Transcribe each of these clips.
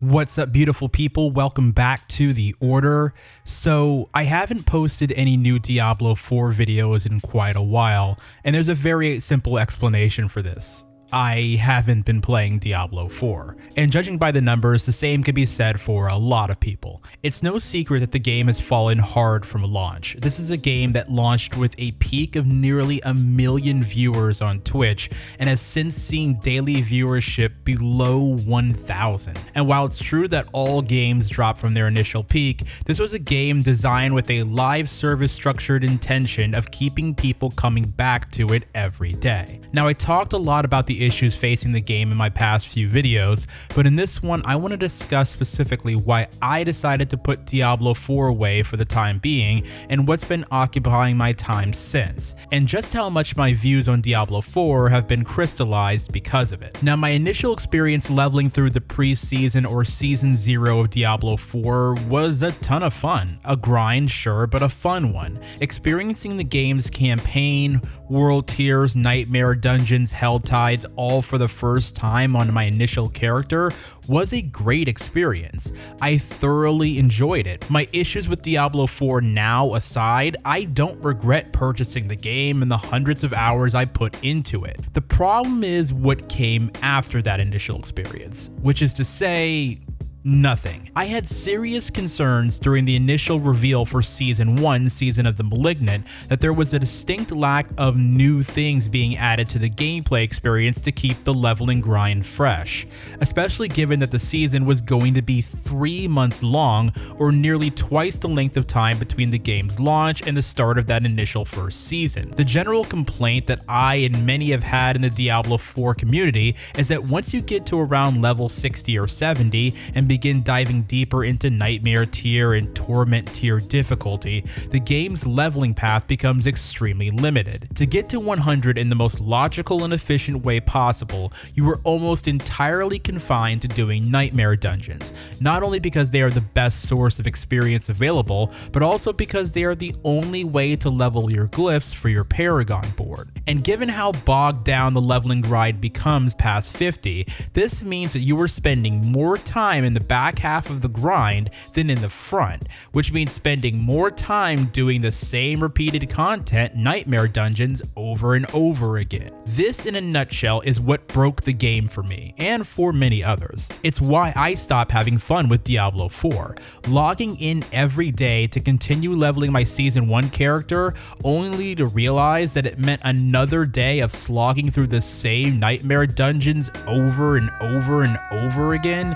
What's up, beautiful people? Welcome back to The Order. So, I haven't posted any new Diablo 4 videos in quite a while, and there's a very simple explanation for this. I haven't been playing Diablo 4, and judging by the numbers, the same could be said for a lot of people. It's no secret that the game has fallen hard from launch. This is a game that launched with a peak of nearly 1 million viewers on Twitch, and has since seen daily viewership below 1,000. And while it's true that all games drop from their initial peak, this was a game designed with a live service structured intention of keeping people coming back to it every day. Now, I talked a lot about the issues facing the game in my past few videos, but in this one I want to discuss specifically why I decided to put Diablo 4 away for the time being and what's been occupying my time since, and just how much my views on Diablo 4 have been crystallized because of it. Now, my initial experience leveling through the pre-season or season 0 of Diablo 4 was a ton of fun. A grind, sure, but a fun one. Experiencing the game's campaign, world tiers, nightmare dungeons, hell tides, all for the first time on my initial character was a great experience. I thoroughly enjoyed it. My issues with Diablo 4 now aside, I don't regret purchasing the game and the hundreds of hours I put into it. The problem is what came after that initial experience, which is to say, nothing. I had serious concerns during the initial reveal for Season 1, Season of the Malignant, that there was a distinct lack of new things being added to the gameplay experience to keep the leveling grind fresh, especially given that the season was going to be 3 months long, or nearly twice the length of time between the game's launch and the start of that initial first season. The general complaint that I and many have had in the Diablo 4 community is that once you get to around level 60 or 70 and begin diving deeper into Nightmare tier and Torment tier difficulty, the game's leveling path becomes extremely limited. To get to 100 in the most logical and efficient way possible, you are almost entirely confined to doing Nightmare dungeons, not only because they are the best source of experience available, but also because they are the only way to level your glyphs for your Paragon board. And given how bogged down the leveling grind becomes past 50, this means that you are spending more time in the back half of the grind than in the front, which means spending more time doing the same repeated content, Nightmare dungeons, over and over again. This in a nutshell is what broke the game for me, and for many others. It's why I stopped having fun with Diablo 4. Logging in every day to continue leveling my Season 1 character, only to realize that it meant another day of slogging through the same Nightmare dungeons over and over and over again,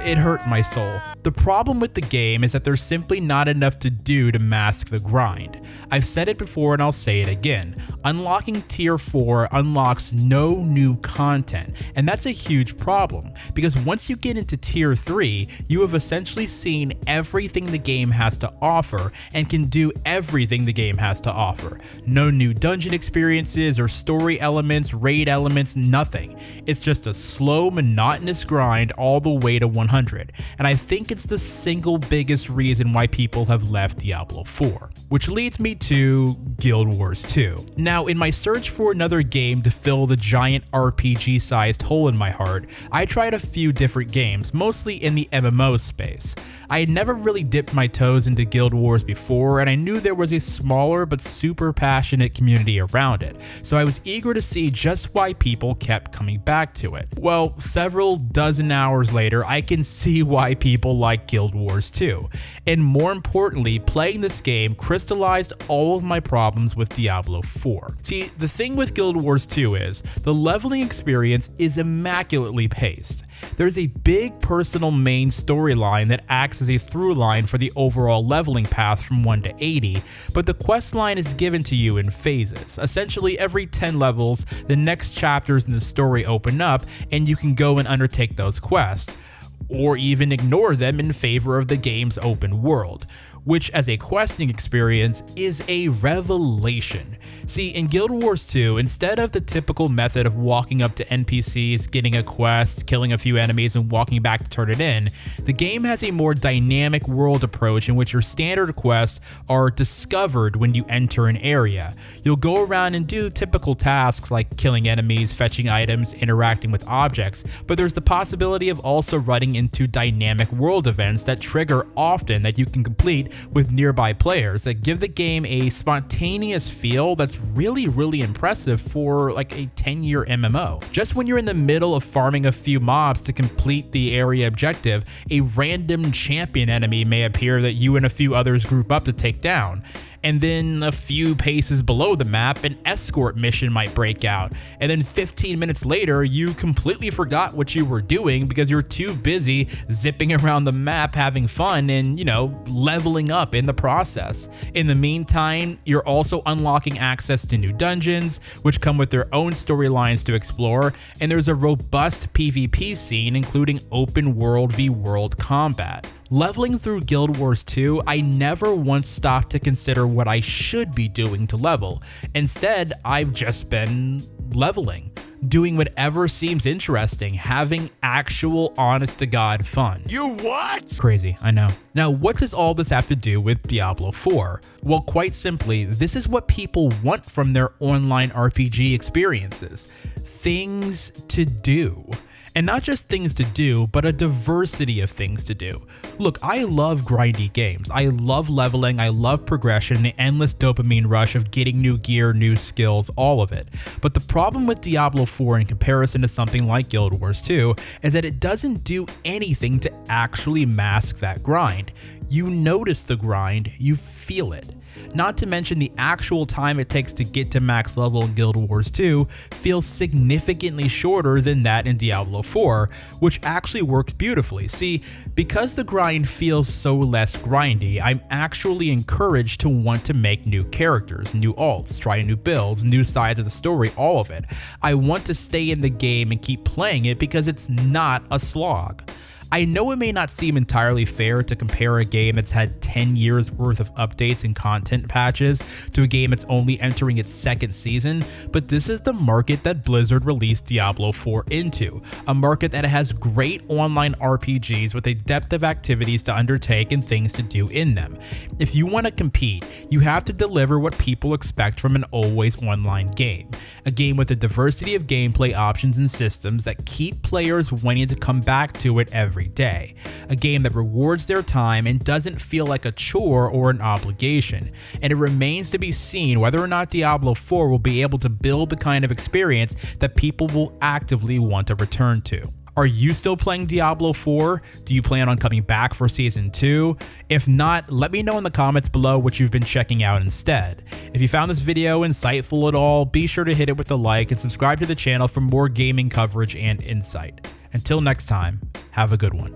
it hurt my soul. The problem with the game is that there's simply not enough to do to mask the grind. I've said it before and I'll say it again. Unlocking tier 4 unlocks no new content, and that's a huge problem, because once you get into tier 3, you have essentially seen everything the game has to offer and can do everything the game has to offer. No new dungeon experiences or story elements, raid elements, nothing. It's just a slow, monotonous grind all the way to 100, and I think it's the single biggest reason why people have left Diablo 4. Which leads me to Guild Wars 2. Now, in my search for another game to fill the giant RPG-sized hole in my heart, I tried a few different games, mostly in the MMO space. I had never really dipped my toes into Guild Wars before, and I knew there was a smaller but super passionate community around it, so I was eager to see just why people kept coming back to it. Well, several dozen hours later, I can see why people like Guild Wars 2, and more importantly, playing this game crystallized all of my problems with Diablo 4. See, the thing with Guild Wars 2 is, the leveling experience is immaculately paced. There's a big personal main storyline that acts as a through line for the overall leveling path from 1 to 80, but the quest line is given to you in phases. Essentially, every 10 levels, the next chapters in the story open up, and you can go and undertake those quests, or even ignore them in favor of the game's open world. which as a questing experience is a revelation. See, in Guild Wars 2, instead of the typical method of walking up to NPCs, getting a quest, killing a few enemies, and walking back to turn it in, the game has a more dynamic world approach in which your standard quests are discovered when you enter an area. You'll go around and do typical tasks like killing enemies, fetching items, interacting with objects, but there's the possibility of also running into dynamic world events that trigger often that you can complete with nearby players that give the game a spontaneous feel that's really impressive for like a 10-year MMO. Just when you're in the middle of farming a few mobs to complete the area objective, a random champion enemy may appear that you and a few others group up to take down. And then a few paces below the map, an escort mission might break out. And then 15 minutes later, you completely forgot what you were doing because you're too busy zipping around the map having fun and, leveling up in the process. In the meantime, you're also unlocking access to new dungeons, which come with their own storylines to explore, and there's a robust PvP scene, including open world v world combat. Leveling through Guild Wars 2, I never once stopped to consider what I should be doing to level. Instead, I've just been leveling, doing whatever seems interesting, having actual honest-to-God fun. You what? Crazy, I know. Now, what does all this have to do with Diablo 4? Well, quite simply, this is what people want from their online RPG experiences. Things to do. And not just things to do, but a diversity of things to do. Look, I love grindy games. I love leveling, I love progression, the endless dopamine rush of getting new gear, new skills, all of it. But the problem with Diablo 4 in comparison to something like Guild Wars 2 is that it doesn't do anything to actually mask that grind. You notice the grind, you feel it. Not to mention the actual time it takes to get to max level in Guild Wars 2 feels significantly shorter than that in Diablo 4, which actually works beautifully. See, because the grind feels so less grindy, I'm actually encouraged to want to make new characters, new alts, try new builds, new sides of the story, all of it. I want to stay in the game and keep playing it because it's not a slog. I know it may not seem entirely fair to compare a game that's had 10 years worth of updates and content patches to a game that's only entering its second season, but this is the market that Blizzard released Diablo 4 into, a market that has great online RPGs with a depth of activities to undertake and things to do in them. If you want to compete, you have to deliver what people expect from an always online game, a game with a diversity of gameplay options and systems that keep players wanting to come back to it every day, a game that rewards their time and doesn't feel like a chore or an obligation, and it remains to be seen whether or not Diablo 4 will be able to build the kind of experience that people will actively want to return to. Are you still playing Diablo 4? Do you plan on coming back for Season 2? If not, let me know in the comments below what you've been checking out instead. If you found this video insightful at all, be sure to hit it with a like and subscribe to the channel for more gaming coverage and insight. Until next time, have a good one.